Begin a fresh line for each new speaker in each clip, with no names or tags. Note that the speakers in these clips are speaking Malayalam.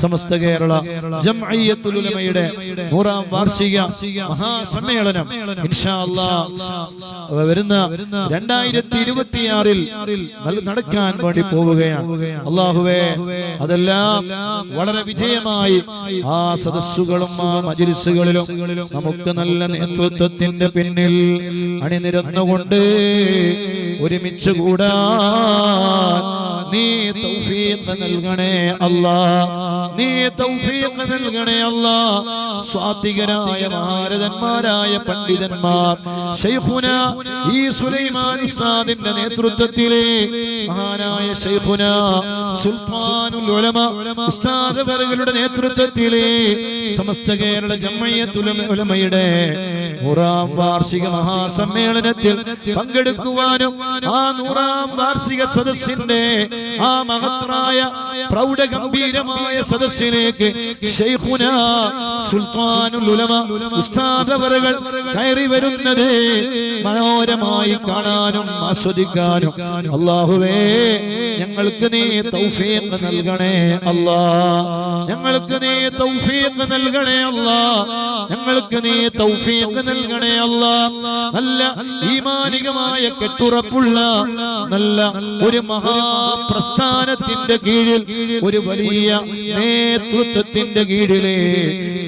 സമസ്ത കേരള ജംഇയ്യത്തുൽ ഉലമയുടെ 100ാം വാർഷിക മഹാസമ്മേളനം ഇൻഷാ അല്ലാഹ് വരുന്ന 2026-ൽ നടക്കാൻ വേണ്ടി പോവുകയാണ്. അല്ലാഹുവേ, അതെല്ലാം വളരെ വിജയമായി ആ സദസ്സുകളും ആ മജ്ലിസുകളിലും നമുക്ക് നല്ല നേതൃത്വത്തിന്റെ പിന്നിൽ അണിനിരന്നുകൊണ്ട് ഒരുമിച്ച് കൂടാൻ നീ തൗഫീഖ് നൽകണേ അല്ലാഹ്. നീ തൗഫീഖ് നൽകണേ അല്ലാഹ്. സ്വാതികരായ ഭാരതന്മാരായ പണ്ഡിതന്മാർ ശൈഖുന ഈ സുലൈമാൻ ഉസ്താദിന്റെ നേതൃത്വത്തിലെ മഹാനായ ശൈഖുന സുൽത്താനുൽ ഉലമ ഉസ്താദ് അവരുടെ നേതൃത്വത്തിലെ സമസ്ത കേരള ജംഇയ്യത്തുൽ ഉലമയുടെ 100ാം വാർഷിക മഹാസമ്മേളനത്തിൽ പങ്കെടുക്കുവാനും ആ 100ാം വാർഷിക സദസ്സിന്റെ ആ മഹത്തായ പ്രൗഢഗംഭീരമായ സദസ്സിലേക്ക് ശൈഖുന സുൽത്താനുൽ ഉലമ ഉസ്താദ് അവറുകൾ കയറി വരുന്നത് മനോഹരമായി കാണാനും ആസ്വദിക്കാനും അല്ലാഹുവേ ഞങ്ങൾക്ക് നീ തൗഫീഖ് നൽകണേ അല്ലാഹ്. ഞങ്ങൾക്ക് നീ തൗഫീഖ് നൽകണേ അല്ലാഹ്. ഞങ്ങൾക്ക് നീ തൗഫീഖ് നൽകണേ അല്ലാഹ്. നല്ല ഈമാനികമായ കെട്ടുറപ്പുള്ള നല്ല ഒരു മഹാപ്രസ്ഥാനത്തിന്റെ കീഴിൽ, ഒരു വലിയ നേതൃത്വത്തിന്റെ കീഴിലെ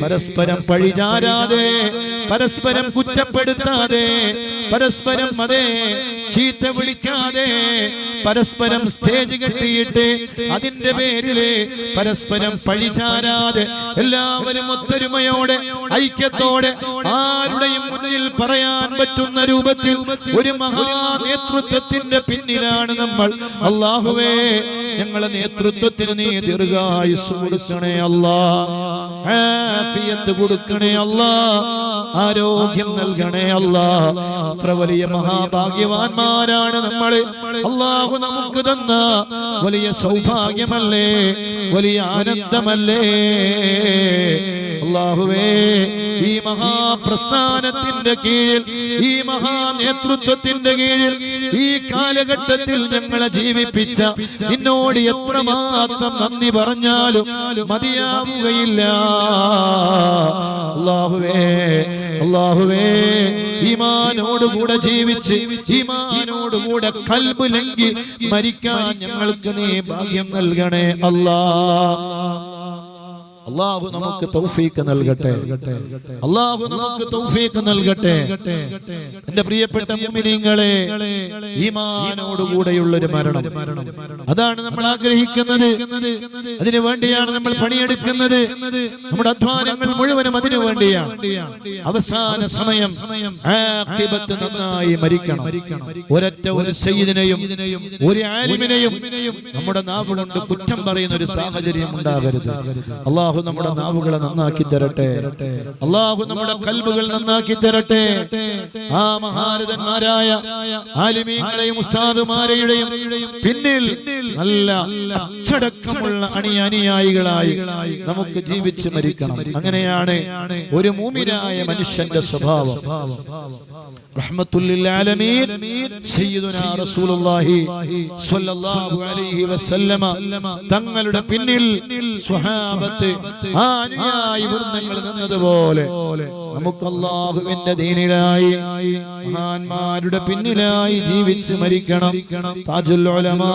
പരസ്പരം പഴിചാരാതെ, പരസ്പരം കുറ്റപ്പെടുത്താതെ, പരസ്പരം അതേ ചീത്ത വിളിക്കാതെ, പരസ്പരം സ്റ്റേജ് കെട്ടിയിട്ട് അതിന്റെ പേരില് പരസ്പരം പഴിചാരാതെ എല്ലാവരും ഒത്തൊരുമയോടെ ഐക്യത്തോടെ ആരുടെയും മുന്നിൽ പറയാൻ പറ്റുന്ന രൂപത്തിൽ ഒരു മഹാ നേതൃത്വത്തിന്റെ പിന്നിലാണ് നമ്മൾ. അല്ലാഹുവേ, ഞങ്ങളെ നേതൃത്വത്തിന് നീ ദീർഘായുസ്സ് കൊടുക്കണേ അല്ലാഹ്. ആഫിയത്ത് കൊടുക്കണേ അല്ലാഹ്. ആരോഗ്യം നൽകണേ അല്ലാഹ്. അത്ര വലിയ മഹാഭാഗ്യവാന്മാരാണ് നമ്മൾ. അല്ലാഹു നമുക്ക് തന്ന വലിയ സൗഭാഗ്യമല്ലേ, വലിയ ആനന്ദമല്ലേ. അല്ലാഹുവേ, ഈ മഹാപ്രസ്ഥാനത്തിന്റെ കീഴിൽ, ഈ മഹാ നേതൃത്വത്തിന്റെ കീഴിൽ ഈ കാലഘട്ടത്തിൽ ഞങ്ങളെ ജീവിപ്പിച്ച നിന്നോട് എത്രമാത്രം നന്ദി പറഞ്ഞാലും മതിയാവുകയില്ല. അല്ലാഹുവേ, അല്ലാഹുവേ, ഈമാനോടുകൂടെ ജീവിച്ച് ഈമാനോടുകൂടെ ഖൽബ് ലംഘി മരിക്കാൻ ഞങ്ങൾക്ക് നീ ഭാഗ്യം നൽകണേ അല്ലാഹ്. അല്ലാഹു നമുക്ക് തൗഫീഖ് നൽകട്ടെ. അല്ലാഹു നമുക്ക് തൗഫീഖ് നൽകട്ടെ. എന്റെ പ്രിയപ്പെട്ട മുഅ്മിനീങ്ങളെ, ഈമാനോടുകൂടെയുള്ള ഒരു മരണം, അതാണ് നമ്മൾ ആഗ്രഹിക്കുന്നത്. അതിനു വേണ്ടിയാണ് നമ്മൾ പണിയെടുക്കുന്നത്. നമ്മുടെ അധ്വാനങ്ങൾ മുഴുവനും അതിനു വേണ്ടിയാണ്. അവസാന സമയം ആഖിബത്ത് നന്നായി മരിക്കണം. ഒരൊറ്റ ഒരു സയ്യിദിനെയും ഒരു ആലിമിനെയും നമ്മുടെ നാവ് കൊണ്ട് കുറ്റം പറയുന്ന ഒരു സാഹചര്യം ഉണ്ടാകരുത്. അല്ലാഹു നമ്മുടെ നാവുകളെ നന്നാക്കി തരട്ടെ. അല്ലാഹു നമ്മുടെ ഖൽബുകൾ നന്നാക്കി തരട്ടെ. ആ മഹാരഥന്മാരായ ആലിമീങ്ങളെയും ഉസ്താദുമാരെയും പിന്നിൽ നല്ല അച്ചടക്കമുള്ള അനുയായികളായി നമുക്ക് ജീവിച്ച് മരിക്കണം. അങ്ങനെയാണ് ഒരു മുഅ്മിനായ മനുഷ്യന്റെ സ്വഭാവം. റഹ്മത്തുൽ ലിൽ ആലമീൻ സയ്യിദുനാ റസൂലുള്ളാഹി സ്വല്ലല്ലാഹു അലൈഹി വസല്ലമ തങ്ങളുടെ പിന്നിൽ സ്വഹാബത്ത് അനുയായി വൃന്ദങ്ങൾ നിന്നതുപോലെ നമുക്ക് അല്ലാഹുവിന്റെ ദീനിലായി മഹാന്മാരുടെ പിന്നിലായി ജീവിച്ച് മരിക്കണം. താജുൽ ഉലമാ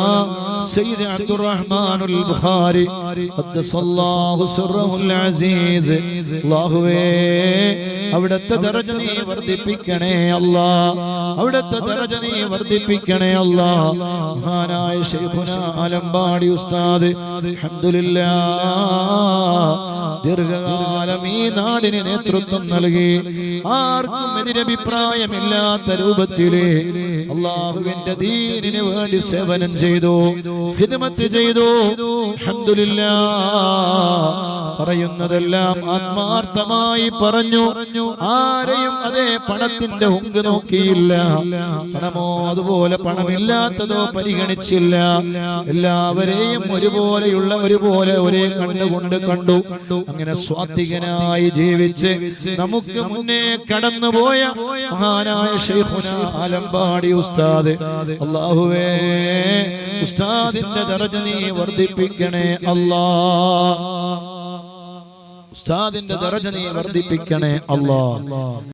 സയ്യിദ് അബ്ദുറഹ്മാനുൽ ബുഖാരി ഖദ്ദസല്ലാഹു സിർറഹുൽ അസീസ്, അല്ലാഹുവേ അവിടുത്തെ ദറജ നീ വർദ്ധിപ്പിക്കണേ അല്ലാഹ്. അവിടുത്തെ ദറജ നീ വർദ്ധിപ്പിക്കണേ അല്ലാഹ്. മഹാനായ ശൈഖുനാ അലംബാടി ഉസ്താദ് അൽഹംദുലില്ലാഹ് ദീർഘകാലം ഈ നാടിന് നേതൃത്വം നൽകി. ആർക്കും എതിരഭിപ്രായമില്ലാത്ത രൂപത്തില് അല്ലാഹുവിന്റെ ദീനിന് വേണ്ടി സേവനം ചെയ്തു, ഖിദ്മത്ത് ചെയ്തു. അൽഹംദുലില്ലാഹ് പറയുന്നതെല്ലാം ആത്മാർത്ഥമായി പറഞ്ഞു. ആരെയും അതേ പണത്തിന്റെ ഹുങ്ക് നോക്കിയില്ല. പണമോ അതുപോലെ പണമില്ലാത്തതോ പരിഗണിച്ചില്ല. എല്ലാവരെയും ഒരുപോലെ ഒരേ കണ്ണുകൊണ്ട് കണ്ടു. അങ്ങനെ സ്വാത്വികനായി ജീവിച്ച് നമുക്ക് മുന്നേ കടന്നുപോയ മഹാനായ ശൈഖുനാ ആലമ്പാടി ഉസ്താദ്, അല്ലാഹുവേ ഉസ്താദിന്റെ ദറജ നീ വർദ്ധിപ്പിക്കണേ അല്ലാഹ്. ഉസ്താദിന്റെ ദറജ നീ വർദ്ധിപ്പിക്കണേ അല്ലാഹ്.